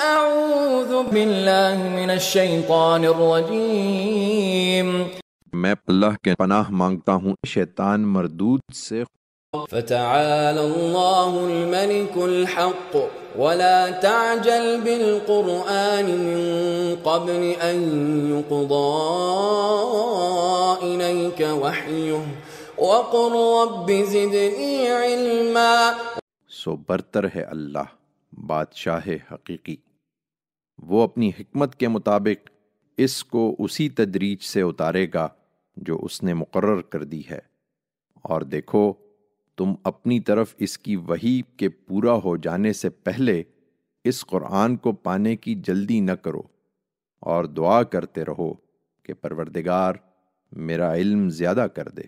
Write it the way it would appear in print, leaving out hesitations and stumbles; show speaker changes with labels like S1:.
S1: اعوذ باللہ من الشیطان الرجیم
S2: میں اللہ کے پناہ مانگتا ہوں شیطان مردود سے۔
S1: فتعالى الله الملك الحق ولا تعجل بالقرآن من قبل أن يقضى إليك وحيه وقل رب زدني علما۔
S2: سو برتر ہے اللہ بادشاہ حقیقی، وہ اپنی حکمت کے مطابق اس کو اسی تدریج سے اتارے گا جو اس نے مقرر کر دی ہے، اور دیکھو تم اپنی طرف اس کی وحی کے پورا ہو جانے سے پہلے اس قرآن کو پانے کی جلدی نہ کرو، اور دعا کرتے رہو کہ پروردگار میرا علم زیادہ کر دے۔